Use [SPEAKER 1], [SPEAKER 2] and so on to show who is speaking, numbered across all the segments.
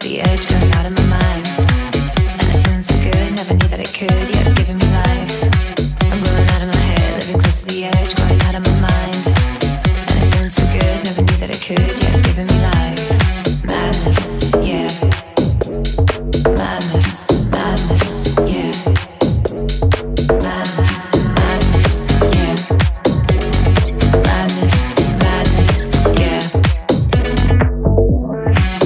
[SPEAKER 1] to the edge, going out of my mind. And it's feeling so good, never knew that it could, yeah, it's giving me life. I'm going out of my head, living close to the edge, going out of my mind. And it's feeling so good, never knew that it could, yeah, it's giving me life. Madness, yeah. Madness, madness, yeah. Madness, madness, yeah. Madness, madness, yeah.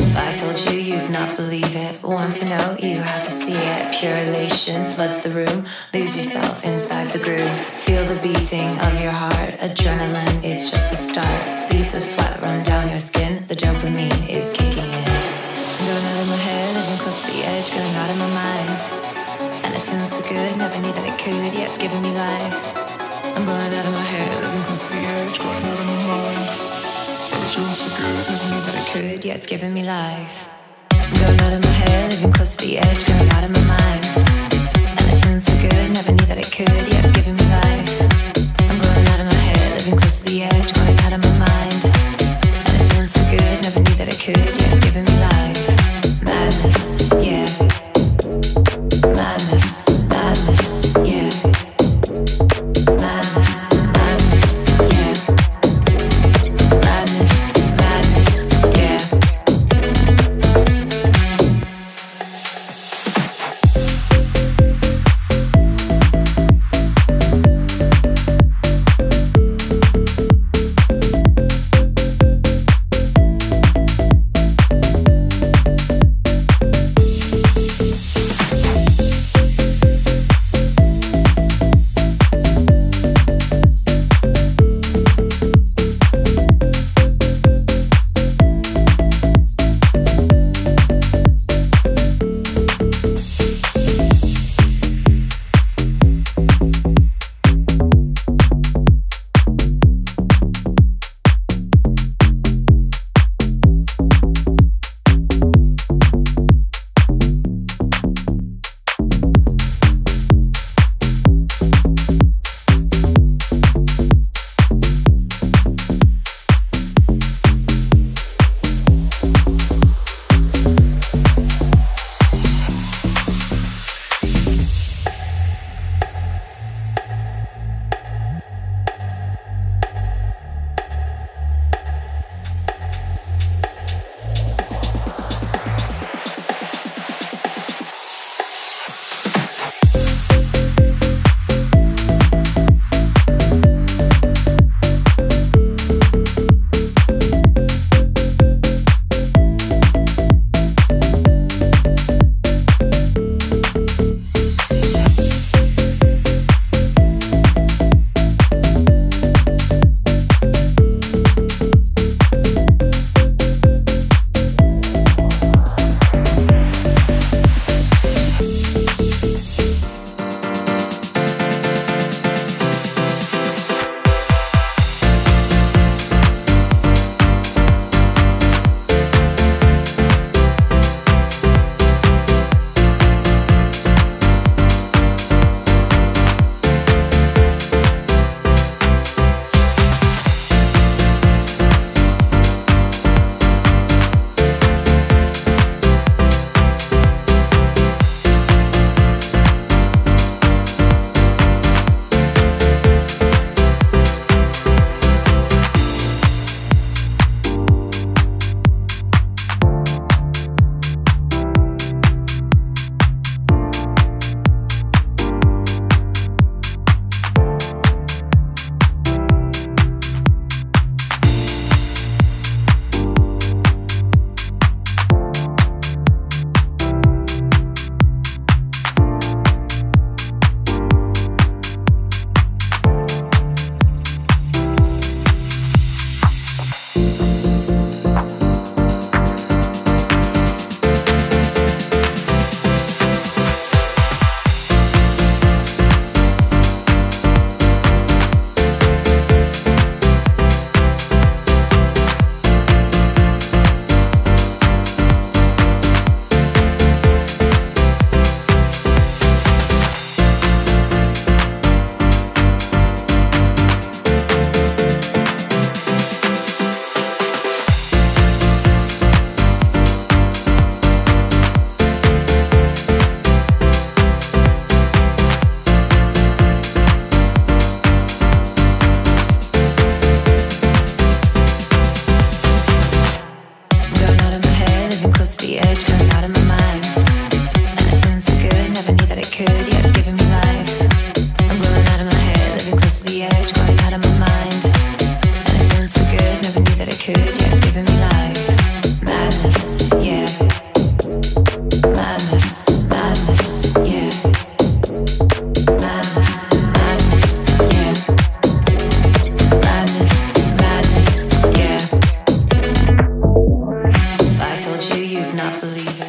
[SPEAKER 1] If I told you, you'd not believe it. Want to know, you had to see it. Pure elation floods the room. Lose yourself inside the groove. Feel the beating of your heart. Adrenaline, it's just the start. Beads of sweat run down your skin. The dopamine is kicking in. I'm going out of my head, living close to the edge, going out of my mind. And it's feeling so good, never knew that it could, yeah, it's giving me life. I'm going out of my head, living close to the edge, going out of my mind. And it's feeling so good, never knew that it could, yeah, it's giving me life. I'm going out of my head, living close to the edge, going out of my mind. And it's feeling so good, never knew that it could, yeah, it's giving me life. I'm going out of my head, living close to the edge, going out of my mind. And it's feeling so good, never knew that it could, yeah, it's giving me life. Madness, yeah. Madness, madness, yeah. Madness, madness, yeah. Madness, madness, yeah. the edge, going out of my mind. And it's feeling so good, never knew that it could, yeah, it's giving me life. I'm blowing out of my head, living close to the edge, going out of my mind. And it's feeling so good, never knew that it could, yeah, it's giving me life. Madness, yeah. Madness, madness, yeah. Madness, madness, yeah. Madness, madness, yeah. If I told you, you'd not believe it.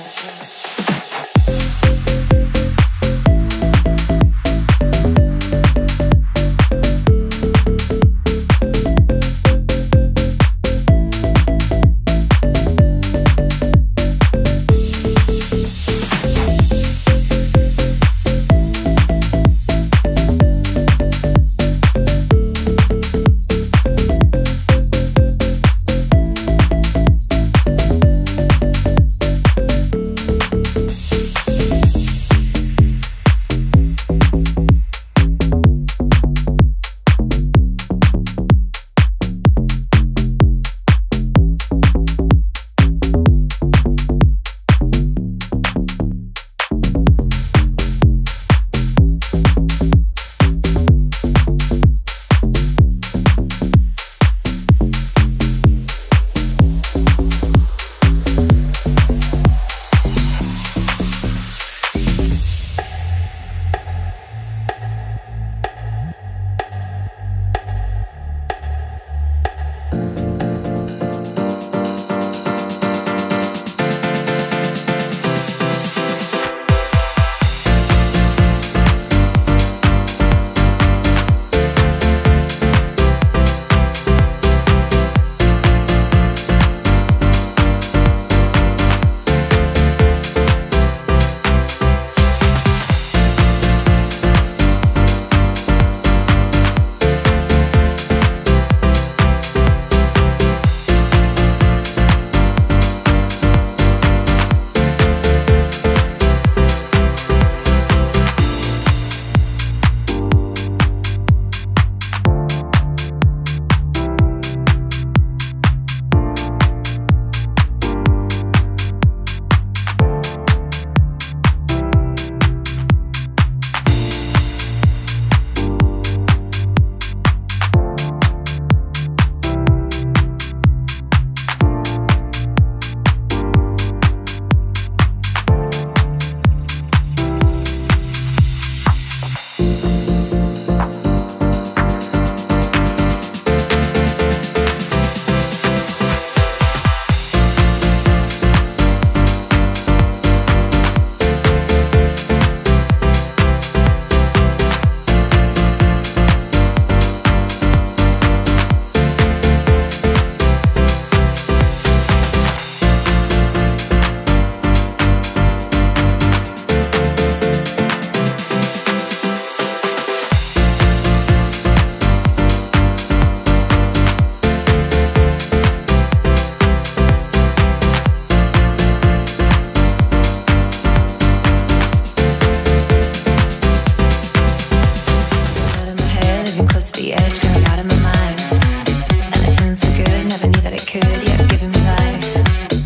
[SPEAKER 1] The edge, going out of my mind. And it's feeling so good, never knew that it could, yeah, it's giving me life.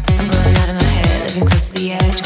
[SPEAKER 1] I'm going out of my head, living close to the edge.